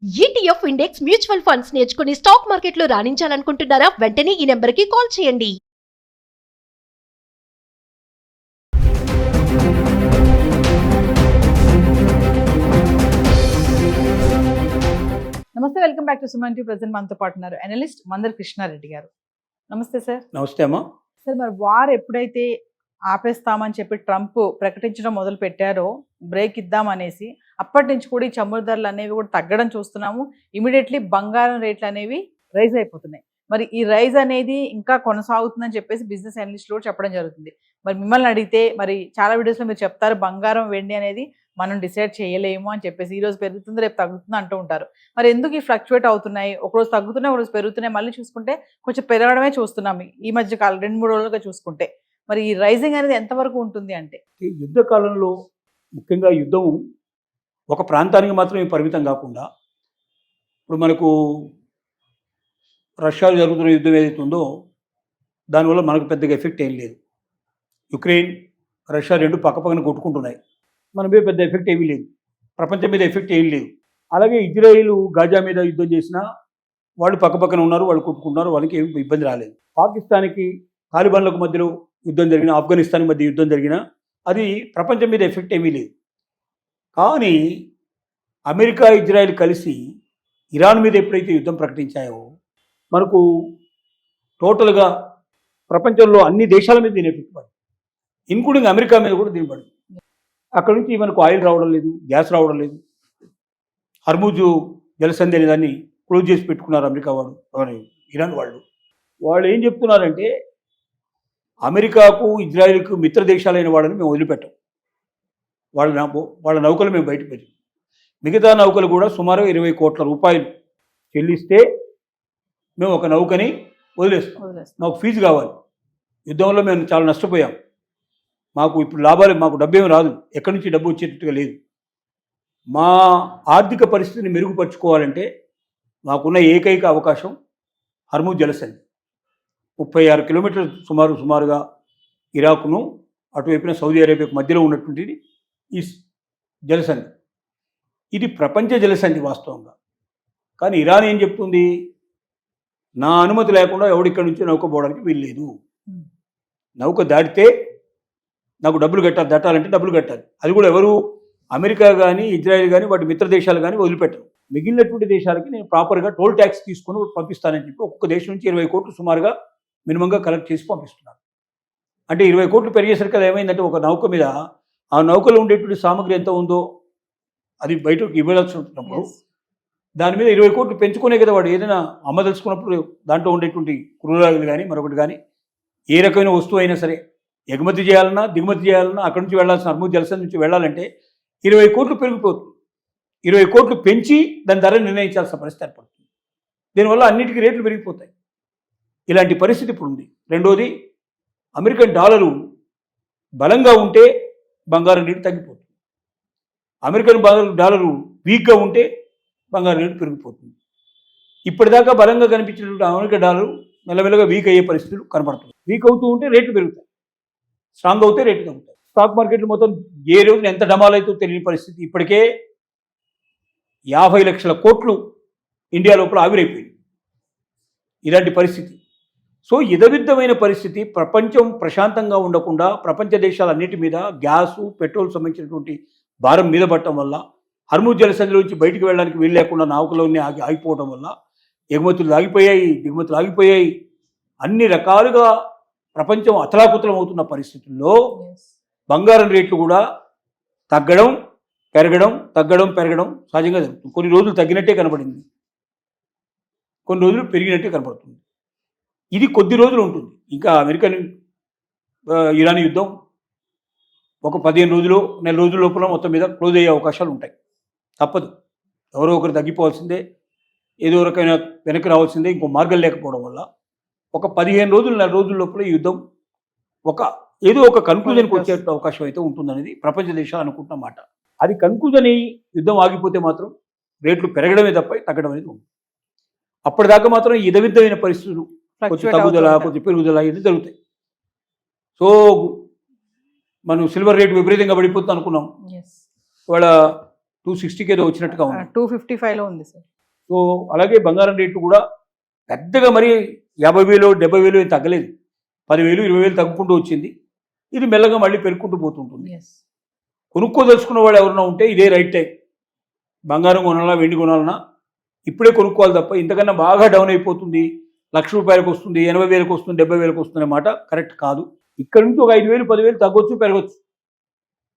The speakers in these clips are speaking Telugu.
ఈటీఎఫ్ ఇండెక్స్ మ్యూచువల్ ఫండ్స్ నేర్చుకుని స్టాక్ మార్కెట్లో రాణించాలనుకుంటున్నారా? వెంటనే ఈ నెంబర్కి కాల్ చేయండి. నమస్తే, welcome back to Suman TV. Present మనతో పాటు ఉన్నారు అనలిస్ట్ మందర్ కృష్ణారెడ్డి గారు. నమస్తే సార్. నమస్తే అమ్మా. సార్, మరి వార్ ఎప్పుడైతే ఆపేస్తామని చెప్పి ట్రంప్ ప్రకటించడం మొదలు పెట్టారో, బ్రేక్ ఇద్దామనేసి, అప్పటి నుంచి కూడా ఈ చమురు ధరలు అనేవి కూడా తగ్గడం చూస్తున్నాము. ఇమీడియట్లీ బంగారం రేట్లు అనేవి రైజ్ అయిపోతున్నాయి. మరి ఈ రైజ్ అనేది ఇంకా కొనసాగుతుందని చెప్పేసి బిజినెస్ అనలిస్టులు కూడా చెప్పడం జరుగుతుంది. మరి మిమ్మల్ని అడిగితే, మరి చాలా వీడియోస్లో మీరు చెప్తారు బంగారం వెండి అనేది మనం డిసైడ్ చేయలేము అని చెప్పేసి, ఈ రోజు పెరుగుతుంది రేపు తగ్గుతుంది అంటూ ఉంటారు. మరి ఎందుకు ఈ ఫ్లక్చువేట్ అవుతున్నాయి? ఒకరోజు తగ్గుతున్నాయి, ఒకరోజు పెరుగుతున్నాయి, మళ్ళీ చూసుకుంటే కొంచెం పెరగడమే చూస్తున్నాం ఈ మధ్య కాలం 2-3 రోజులుగా చూసుకుంటే. మరి ఈ రైజింగ్ అనేది ఎంతవరకు ఉంటుంది అంటే? ఈ యుద్ధ కాలంలో ముఖ్యంగా యుద్ధం ఒక ప్రాంతానికి మాత్రమే పరిమితం కాకుండా, ఇప్పుడు మనకు రష్యాలో జరుగుతున్న యుద్ధం ఏదైతే ఉందో దానివల్ల మనకు పెద్దగా ఎఫెక్ట్ ఏం లేదు. యుక్రెయిన్ రష్యా రెండు పక్కపక్కన కొట్టుకుంటున్నాయి, మన మీద పెద్ద ఎఫెక్ట్ ఏమీ లేదు, ప్రపంచం మీద ఎఫెక్ట్ ఏం లేదు. అలాగే ఇజ్రాయిల్ గాజా మీద యుద్ధం చేసినా వాళ్ళు పక్కపక్కన ఉన్నారు, వాళ్ళు కొట్టుకుంటున్నారు, వాళ్ళకి ఏమి ఇబ్బంది రాలేదు. పాకిస్తాన్కి తాలిబాన్లకు మధ్యలో యుద్ధం జరిగిన, ఆఫ్ఘనిస్తాన్ మధ్య యుద్ధం జరిగిన, అది ప్రపంచం మీద ఎఫెక్ట్ ఏమీ లేదు. కానీ అమెరికా ఇజ్రాయెల్ కలిసి ఇరాన్ మీద ఎప్పుడైతే యుద్ధం ప్రకటించాయో, మనకు టోటల్గా ప్రపంచంలో అన్ని దేశాల మీద దీని ఎఫెక్ట్ పడింది, ఇన్క్లూడింగ్ అమెరికా మీద కూడా దీని పడింది. అక్కడ నుంచి మనకు ఆయిల్ రావడం లేదు, గ్యాస్ రావడం లేదు. హర్ముజు జలసంధి అనే దాన్ని క్లోజ్ చేసి పెట్టుకున్నారు అమెరికా వాడు, ఇరాన్ వాళ్ళు ఏం చెప్తున్నారంటే, అమెరికాకు ఇజ్రాయెల్కు మిత్ర దేశాలైన వాళ్ళని మేము వదిలిపెట్టాం, వాళ్ళ నౌకలు మేము బయట పెట్టాం. మిగతా నౌకలు కూడా సుమారు 20 కోట్ల రూపాయలు చెల్లిస్తే మేము ఒక నౌకని వదిలేస్తాం. మాకు ఫీజు కావాలి, యుద్ధంలో మేము చాలా నష్టపోయాం, మాకు ఇప్పుడు లాభాలు, మాకు డబ్బు ఏమి రాదు, ఎక్కడి నుంచి డబ్బు వచ్చేటట్టుగా లేదు. మా ఆర్థిక పరిస్థితిని మెరుగుపరుచుకోవాలంటే మాకున్న ఏకైక అవకాశం హర్ముజ్ జలసంధి. 36 కిలోమీటర్లు సుమారుగా ఇరాక్ను అటువైపున సౌదీ అరేబియాకు మధ్యలో ఉన్నటువంటిది ఈ జలసంధి. ఇది ప్రపంచ జలసంధి వాస్తవంగా. కానీ ఇరాన్ ఏం చెప్తుంది, నా అనుమతి లేకుండా ఎవడిక్కడి నుంచి నౌక పోవడానికి వీల్లేదు, నౌక దాటితే నాకు డబ్బులు దాటాలంటే డబ్బులు కట్టాలి. అది కూడా ఎవరు, అమెరికా కానీ ఇజ్రాయెల్ కానీ వాటి మిత్ర దేశాలు కానీ వదిలిపెట్టరు. మిగిలినటువంటి దేశాలకి నేను ప్రాపర్గా టోల్ ట్యాక్స్ తీసుకొని పంపిస్తానని చెప్పి ఒక్కొక్క దేశం నుంచి 20 కోట్లు సుమారుగా మినిమంగా కలెక్ట్ చేసి పంపిస్తున్నారు. అంటే 20 కోట్లు పెరిగేసరికి అది ఏమైందంటే, ఒక నౌక మీద ఆ నౌకలో ఉండేటువంటి సామగ్రి ఎంత ఉందో అది బయటకు ఇవ్వాల్సి ఉంటున్నప్పుడు దాని మీద 20 కోట్లు పెంచుకునే కదా వాడు ఏదైనా అమ్మదలుచుకున్నప్పుడు దాంట్లో ఉండేటువంటి క్రూరాలు కానీ మరొకటి కానీ ఏ రకమైన వస్తువు అయినా సరే ఎగుమతి చేయాలన్నా దిగుమతి చేయాలన్నా అక్కడి నుంచి వెళ్ళాల్సిన హర్ముజ్ జలసంధి నుంచి వెళ్ళాలంటే 20 కోట్లు పెరిగిపోతుంది. 20 కోట్లు పెంచి దాని ధర నిర్ణయించాల్సిన పరిస్థితి ఏర్పడుతుంది. దీనివల్ల అన్నిటికీ రేట్లు పెరిగిపోతాయి. ఇలాంటి పరిస్థితి ఇప్పుడు ఉంది. రెండోది, అమెరికన్ డాలరు బలంగా ఉంటే బంగారం రేటు తగ్గిపోతుంది, అమెరికన్ డాలరు వీక్గా ఉంటే బంగారం రేటు పెరిగిపోతుంది. ఇప్పటిదాకా బలంగా కనిపించినటువంటి అమెరికన్ డాలరు మెల్లమెల్లగా వీక్ అయ్యే పరిస్థితులు కనబడుతుంది. వీక్ అవుతూ ఉంటే రేట్లు పెరుగుతాయి, స్ట్రాంగ్ అవుతే రేట్లు తగ్గుతాయి. స్టాక్ మార్కెట్లు మొత్తం ఏ రోజున ఎంత డమాల్ అవుతుందో తెలియని పరిస్థితి. ఇప్పటికే 50 లక్షల కోట్లు ఇండియా లోపల ఆవిరైపోయింది. ఇలాంటి పరిస్థితి. సో ఇదవిద్దమైన పరిస్థితి. ప్రపంచం ప్రశాంతంగా ఉండకుండా ప్రపంచ దేశాలన్నిటి మీద గ్యాసు పెట్రోల్ సంబంధించినటువంటి భారం మీద పడటం వల్ల, హర్ముజ్ జలసంధిలో నుంచి బయటికి వెళ్ళడానికి వీలు లేకుండా నౌకలోనే ఆగిపోవడం వల్ల ఎగుమతులు ఆగిపోయాయి, దిగుమతులు ఆగిపోయాయి. అన్ని రకాలుగా ప్రపంచం అతలాకుతలం అవుతున్న పరిస్థితుల్లో బంగారం రేట్లు కూడా తగ్గడం పెరగడం సహజంగా జరుగుతుంది. కొన్ని రోజులు తగ్గినట్టే కనబడింది, కొన్ని రోజులు పెరిగినట్టే కనబడుతుంది. ఇది కొద్ది రోజులు ఉంటుంది. ఇంకా అమెరికన్ ఇరాన్ యుద్ధం ఒక 15 రోజులు, నెల రోజుల లోపల మొత్తం మీద క్లోజ్ అయ్యే అవకాశాలు ఉంటాయి. తప్పదు, ఎవరో ఒకరు తగ్గిపోవాల్సిందే, ఏదో రకమైన వెనక్కి రావాల్సిందే. ఇంకో మార్గం లేకపోవడం వల్ల ఒక 15 రోజులు, నెల రోజుల లోపల ఈ యుద్ధం ఏదో ఒక కన్క్లూజన్కి వచ్చే అవకాశం అయితే ఉంటుందనేది ప్రపంచ దేశాలు అనుకుంటున్న మాట. అది కన్క్లూజన్ అయ్యి యుద్ధం ఆగిపోతే మాత్రం రేట్లు పెరగడమే తప్ప తగ్గడం అనేది ఉంటుంది. అప్పటిదాకా మాత్రం ఇదవిద్దమైన పరిస్థితులు, కొంచెం తగ్గుదల కొంచెం పెరుగుదల ఇది జరుగుతాయి. సో మనం సిల్వర్ రేటు విపరీతంగా పడిపోతుంది అనుకున్నాం, ఇవాళ 260 ఏదో వచ్చినట్టుగా ఉంది, 255లో ఉంది సార్. సో అలాగే బంగారం రేట్లు కూడా పెద్దగా మరి 50,000 70,000 ఏం తగ్గలేదు. 10,000 20,000 తగ్గుకుంటూ వచ్చింది. ఇది మెల్లగా మళ్ళీ పెరుగుకుంటూ పోతుంటుంది. ఎస్. కొనుక్కోదలుచుకున్న వాళ్ళు ఎవరైనా ఉంటే ఇదే రైట్ టైం. బంగారం కొనాలన్నా వెండి కొనాలన్నా ఇప్పుడే కొనుక్కోవాలి తప్ప ఇంతకన్నా బాగా డౌన్ అయిపోతుంది, ₹1,00,000 వస్తుంది, 80,000 వస్తుంది, 70,000 వస్తుంది మాట కరెక్ట్ కాదు. ఇక్కడ నుంచి ఒక 5,000 10,000 తగ్గొచ్చు, పెరగచ్చు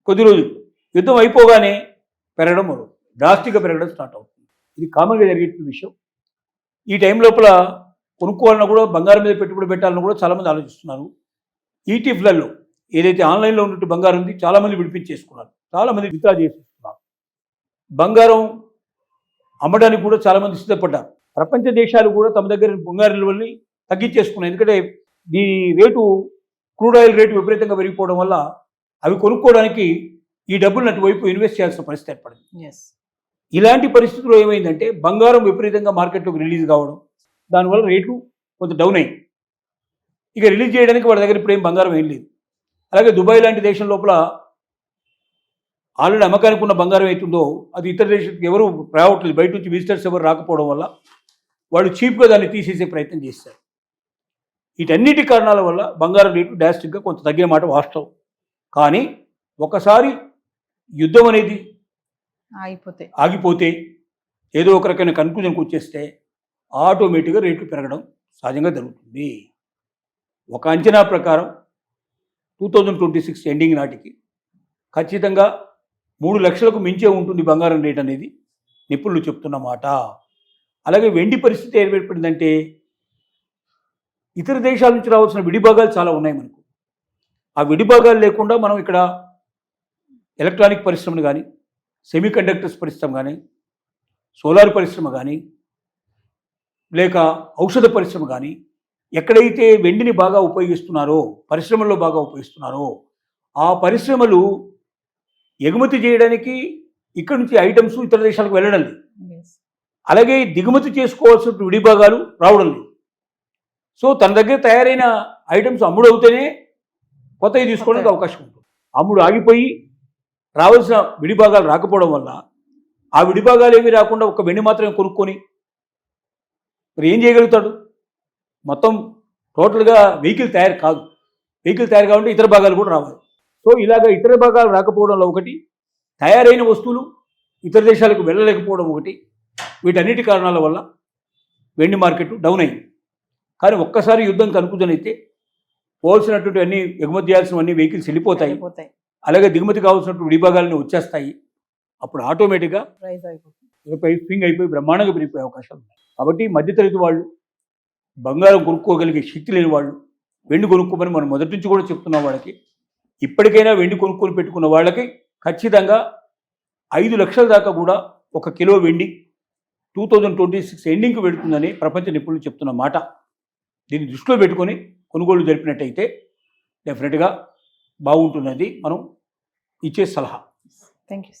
కొద్ది రోజులు. యుద్ధం అయిపోగానే పెరగడం మొదలు డ్రాస్టిక్గా పెరగడం స్టార్ట్ అవుతుంది. ఇది కామన్గా జరిగే విషయం. ఈ టైం లోపల కొనుక్కోవాలన్నా కూడా బంగారం మీద పెట్టుబడి పెట్టాలన్నా కూడా చాలామంది ఆలోచిస్తున్నారు. ఈటీఎఫ్లలో ఏదైతే ఆన్లైన్లో ఉన్నట్టు బంగారం ఉంది చాలామంది విడిపించేసుకున్నారు, చాలామంది విత్డ్రా చేసేస్తున్నారు. బంగారం అమ్మడానికి కూడా చాలామంది సిద్ధపడ్డారు. ప్రపంచ దేశాలు కూడా తమ దగ్గర బంగారం విలువల్ని తగ్గించేసుకున్నాయి. ఎందుకంటే దీని రేటు, క్రూడ్ ఆయిల్ రేటు విపరీతంగా పెరిగిపోవడం వల్ల అవి కొనుక్కోవడానికి ఈ డబ్బులను అటువైపు ఇన్వెస్ట్ చేయాల్సిన పరిస్థితి ఏర్పడింది. ఎస్. ఇలాంటి పరిస్థితుల్లో ఏమైందంటే బంగారం విపరీతంగా మార్కెట్లోకి రిలీజ్ కావడం, దానివల్ల రేట్లు కొంత డౌన్ అయ్యి ఇక రిలీజ్ చేయడానికి వాళ్ళ దగ్గర ఇప్పుడు ఏం బంగారం ఏం లేదు. అలాగే దుబాయ్ లాంటి దేశం లోపల ఆల్రెడీ అమ్మకానికి ఉన్న బంగారం అవుతుందో అది ఇతర దేశానికి ఎవరు రావట్లేదు, బయట నుంచి విజిటర్స్ ఎవరు రాకపోవడం వల్ల వాళ్ళు చీప్గా దాన్ని తీసేసే ప్రయత్నం చేస్తారు. వీటన్నిటి కారణాల వల్ల బంగారం రేటు డ్రాస్టిక్గా కొంత తగ్గే మాట వాస్తవం. కానీ ఒకసారి యుద్ధం అనేది ఆగిపోతే ఏదో ఒక రకమైన కన్క్లూజన్కి వచ్చేస్తే ఆటోమేటిక్గా రేట్లు పెరగడం సహజంగా జరుగుతుంది. ఒక అంచనా ప్రకారం 2026 ఎండింగ్ నాటికి ఖచ్చితంగా 3 లక్షలకు మించే ఉంటుంది బంగారం రేట్ అనేది నిపుణులు చెప్తున్న మాట. అలాగే వెండి పరిస్థితి ఏర్పడిందంటే ఇతర దేశాల నుంచి రావాల్సిన విడిభాగాలు చాలా ఉన్నాయి మనకు. ఆ విడిభాగాలు లేకుండా మనం ఇక్కడ ఎలక్ట్రానిక్ పరిశ్రమను కానీ, సెమీ కండక్టర్స్ పరిశ్రమ కానీ, సోలార్ పరిశ్రమ కానీ, లేక ఔషధ పరిశ్రమ కానీ ఎక్కడైతే వెండిని బాగా ఉపయోగిస్తున్నారో, పరిశ్రమల్లో బాగా ఉపయోగిస్తున్నారో ఆ పరిశ్రమలు ఎగుమతి చేయడానికి ఇక్కడి నుంచి ఐటమ్స్ ఇతర దేశాలకు వెళ్ళడం లేదు. అలాగే దిగుమతి చేసుకోవాల్సిన విడిభాగాలు రావడం లేదు. సో తన దగ్గర తయారైన ఐటమ్స్ అమ్ముడు అవుతేనే కొత్తవి తీసుకోవడానికి అవకాశం ఉంటుంది. అమ్ముడు ఆగిపోయి రావాల్సిన విడిభాగాలు రాకపోవడం వల్ల ఆ విడిభాగాలు ఏమీ రాకుండా ఒక వెండి మాత్రమే కొనుక్కొని మరి ఏం చేయగలుగుతాడు? మొత్తం టోటల్గా వెహికల్ తయారు కాదు. వెహికల్ తయారు కావాలంటే ఇతర భాగాలు కూడా రావాలి. సో ఇలాగ ఇతర భాగాలు రాకపోవడంలో ఒకటి, తయారైన వస్తువులు ఇతర దేశాలకు వెళ్ళలేకపోవడం ఒకటి, వీటన్నిటి కారణాల వల్ల వెండి మార్కెట్ డౌన్ అయింది. కానీ ఒక్కసారి యుద్ధం కన్క్లూజన్ అయితే పోవాల్సినటువంటి అన్ని ఎగుమతి చేయాల్సినవన్నీ వెహికల్స్ వెళ్ళిపోతాయి. అలాగే దిగుమతి కావాల్సినటువంటి విడిభాగాలని వచ్చేస్తాయి. అప్పుడు ఆటోమేటిక్గా స్వింగ్ అయిపోయి బ్రహ్మాండంగా పెరిగిపోయే అవకాశాలు ఉన్నాయి. కాబట్టి మధ్యతరగతి వాళ్ళు, బంగారం కొనుక్కోగలిగే శక్తి లేని వాళ్ళు వెండి కొనుక్కోమని మనం మొదటి నుంచి కూడా చెప్తున్నాం. వాళ్ళకి ఇప్పటికైనా వెండి కొనుక్కొని పెట్టుకున్న వాళ్ళకి ఖచ్చితంగా 5 లక్షల దాకా కూడా 1 కిలో వెండి 2026 ఎండింగ్కి వెళుతుందని ప్రపంచ నిపుణులు చెప్తున్న మాట. దీన్ని దృష్టిలో పెట్టుకొని కొనుగోలు జరిపినట్టయితే డెఫినెట్గా బాగుంటున్నది మనం ఇచ్చే సలహా. Thank you.